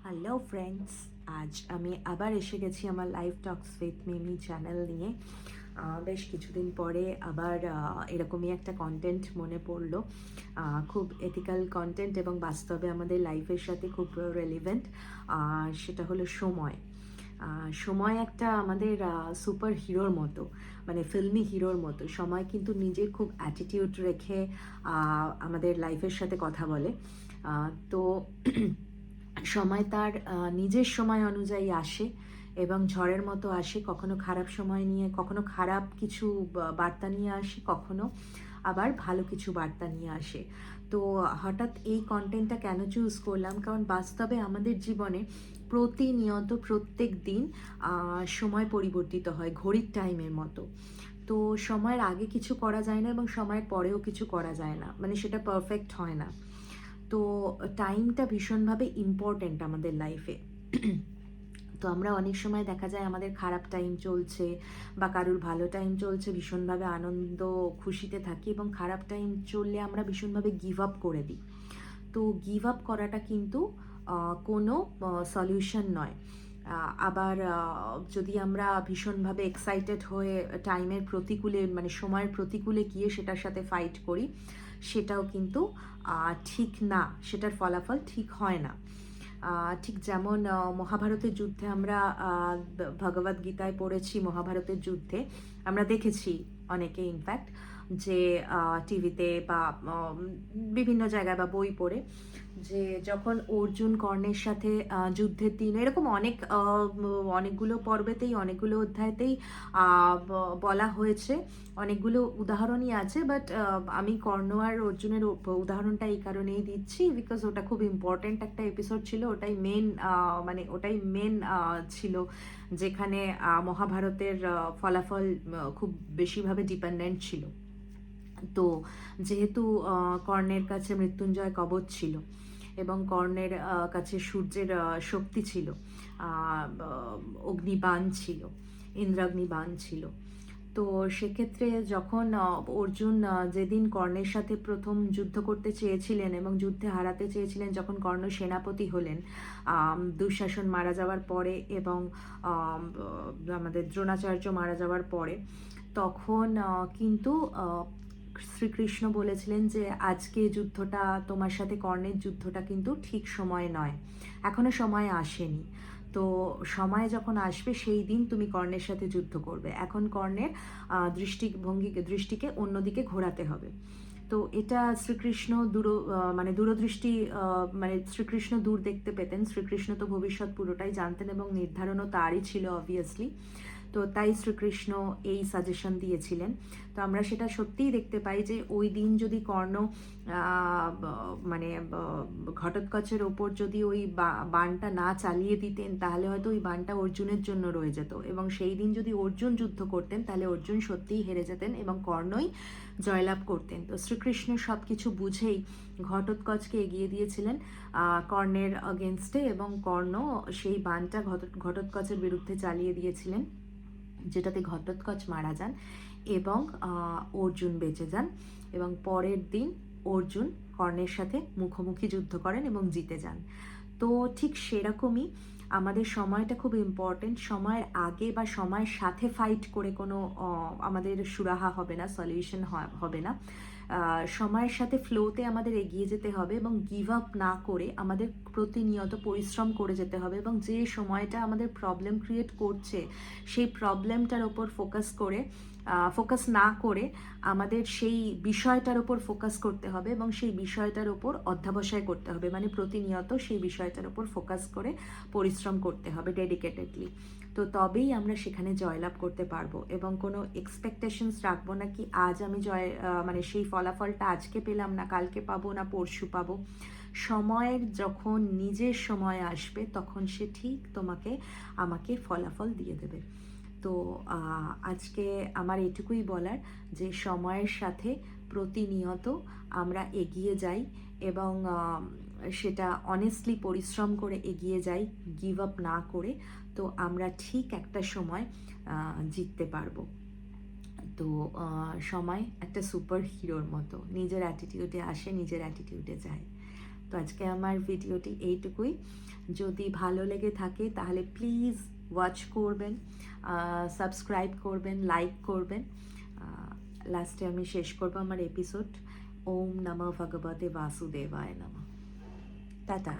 Hello friends, আজ আমি আবার এসে গেছি আমার live Tux with Mimi channel নিয়ে। বেশ কিছুদিন পরে আবার এরকমই একটা কন্টেন্ট মনে পড়লো। খুব এথিক্যাল কন্টেন্ট এবং বাস্তবে আমাদের লাইফের সাথে খুব রেলিভেন্ট। সেটা হলো সময়। সময় একটা আমাদের সুপার হিরোর মতো, মানে ফিল্মি হিরোর মতো। সময় কিন্তু নিজের খুব অ্যাটিটিউড রেখে আমাদের লাইফের সাথে কথা বলে। তো সময় তার নিজের সময় অনুযায়ী আসে এবং ঝড়ের মতো আসে। কখনো খারাপ সময় নিয়ে, কখনো খারাপ কিছু বার্তা নিয়ে আসে, কখনো আবার ভালো কিছু বার্তা নিয়ে আসে। তো হঠাৎ এই কন্টেন্টটা কেন চুজ করলাম, কারণ বাস্তবে আমাদের জীবনে প্রতিনিয়ত প্রত্যেক দিন সময় পরিবর্তিত হয় ঘড়ির টাইমের মতো। তো সময়ের আগে কিছু করা যায় না এবং সময়ের পরেও কিছু করা যায় না, মানে সেটা পারফেক্ট হয় না। তো টাইমটা ভীষণভাবে ইম্পর্ট্যান্ট আমাদের লাইফে। তো আমরা অনেক সময় দেখা যায় আমাদের খারাপ টাইম চলছে বা কারুর ভালো টাইম চলছে, ভীষণভাবে আনন্দ খুশিতে থাকি, এবং খারাপ টাইম চললে আমরা ভীষণভাবে গিভ আপ করে দিই। তো গিভ আপ করাটা কিন্তু কোনো সলিউশন নয়। আবার যদি আমরা ভীষণভাবে এক্সাইটেড হয়ে টাইমের প্রতিকূলে, মানে সময়ের প্রতিকূলে গিয়ে সেটার সাথে ফাইট করি, সেটাও কিন্তু ঠিক না, সেটার ফলাফল ঠিক হয় না। ঠিক যেমন মহাভারতের যুদ্ধে আমরা ভগবদ গীতায় পড়েছি, মহাভারতের যুদ্ধে আমরা দেখেছি অনেকে, ইনফ্যাক্ট, যে টিভিতে বা বিভিন্ন জায়গায় বা বই পড়ে, যে যখন অর্জুন কর্ণের সাথে যুদ্ধের দিন, এরকম অনেকগুলো পর্বেতেই, অনেকগুলো অধ্যায়তেই বলা হয়েছে, অনেকগুলো উদাহরণই আছে, বাট আমি কর্ণ আর অর্জুনের উদাহরণটা এই কারণেই দিচ্ছি বিকজ ওটা খুব ইম্পর্ট্যান্ট একটা এপিসোড ছিল। ওটাই মেন, মানে ওটাই মেন ছিল, যেখানে মহাভারতের ফলাফল খুব বেশিভাবে ডিপেন্ডেন্ট ছিল। তো যেহেতু কর্ণের কাছে মৃত্যুঞ্জয় কবচ ছিল এবং কর্ণের কাছে সূর্যের শক্তি ছিল, অগ্নিবাণ ছিল, ইন্দ্রাগ্নিবাণ ছিল। তো সেক্ষেত্রে যখন অর্জুন যেদিন কর্ণের সাথে প্রথম যুদ্ধ করতে চেয়েছিলেন এবং যুদ্ধে হারাতে চেয়েছিলেন, যখন কর্ণ সেনাপতি হলেন দুঃশাসন মারা যাওয়ার পরে এবং আমাদের দ্রোণাচার্য মারা যাওয়ার পরে, তখন কিন্তু শ্রীকৃষ্ণ বলেছিলেন যে আজকে যুদ্ধটা, তোমার সাথে কর্ণের যুদ্ধটা কিন্তু ঠিক সময় নয়, এখনো সময় আসেনি। তো সময় যখন আসবে সেই দিন তুমি কর্ণের সাথে যুদ্ধ করবে। এখন কর্ণের দৃষ্টিকে অন্যদিকে ঘোরাতে হবে। তো এটা শ্রীকৃষ্ণ মানে দূরদৃষ্টি, মানে শ্রীকৃষ্ণ দূর দেখতে পেতেন। শ্রীকৃষ্ণ তো ভবিষ্যৎ পুরোটাই জানতেন এবং নির্ধারণও তারই ছিল অবভিয়াসলি। তো তাই শ্রীকৃষ্ণ এই সাজেশন দিয়েছিলেন। তো আমরা সেটা সত্যিই দেখতে পাই যে ওই দিন যদি কর্ণ মানে ঘটোৎকচের ওপর যদি ওই বাণটা না চালিয়ে দিতেন, তাহলে হয়তো ওই বাণটা অর্জুনের জন্য রয়ে যেত, এবং সেই দিন যদি অর্জুন যুদ্ধ করতেন তাহলে অর্জুন সত্যিই হেরে যেতেন এবং কর্ণই জয়লাভ করতেন। তো শ্রীকৃষ্ণ সব কিছু বুঝেই ঘটোৎকচকে এগিয়ে দিয়েছিলেন কর্ণের অগেনস্টে, এবং কর্ণ সেই বাণটা ঘটোৎকচের বিরুদ্ধে চালিয়ে দিয়েছিলেন, যেটাতে ঘটোৎকচ মারা যান এবং অর্জুন বেঁচে যান। এবং পরের দিন অর্জুন কর্ণের সাথে মুখোমুখি যুদ্ধ করেন এবং জিতে যান। তো ঠিক সেরকমই আমাদের সময়টা খুব ইম্পর্টেন্ট। সময়ের আগে বা সময়ের সাথে ফাইট করে কোনো আমাদের সুরাহা হবে না, সলিউশন হবে না। সময়ের সাথে ফ্লোতে আমাদের এগিয়ে যেতে হবে এবং গিভ আপ না করে আমাদের প্রতিনিয়ত পরিশ্রম করে যেতে হবে, এবং যে সময়টা আমাদের প্রবলেম ক্রিয়েট করছে সেই প্রবলেমটার ওপর ফোকাস না করে আমাদের সেই বিষয়টার ওপর ফোকাস করতে হবে এবং সেই বিষয়টার ওপর অধ্যবসায় করতে হবে, মানে প্রতিনিয়ত সেই বিষয়টার ওপর ফোকাস করে পরিশ্রম করতে হবে ডেডিকেটেডলি। তো তবেই আমরা সেখানে জয়লাভ করতে পারবো, এবং কোনো এক্সপেকটেশনস রাখবো না কি আজ আমি মানে সেই ফলাফলটা আজকে পেলাম না, কালকে পাবো না, পরশু পাবো। সময়ের যখন নিজের সময় আসবে তখন সে ঠিক আমাকে ফলাফল দিয়ে দেবে। তো আজকে আমার এটুকুই বলার, যে সময়ের সাথে প্রতিনিয়ত আমরা এগিয়ে যাই এবং সেটা অনেস্টলি পরিশ্রম করে এগিয়ে যাই, গিভ আপ না করে। তো আমরা ঠিক একটা সময় জিততে পারবো। তো সময় একটা সুপার হিরোর মতো, নিজের অ্যাটিটিউডে আসে, নিজের অ্যাটিটিউডে যায়। তো আজকে আমার ভিডিওটি এইটুকুই। যদি ভালো লেগে থাকে তাহলে প্লিজ ওয়াচ করবেন, সাবস্ক্রাইব করবেন, লাইক করবেন। লাস্টে আমি শেষ করবো আমার এপিসোড। ওম নমঃ ভগবতে বাসুদেবায় নমঃ। টাটা।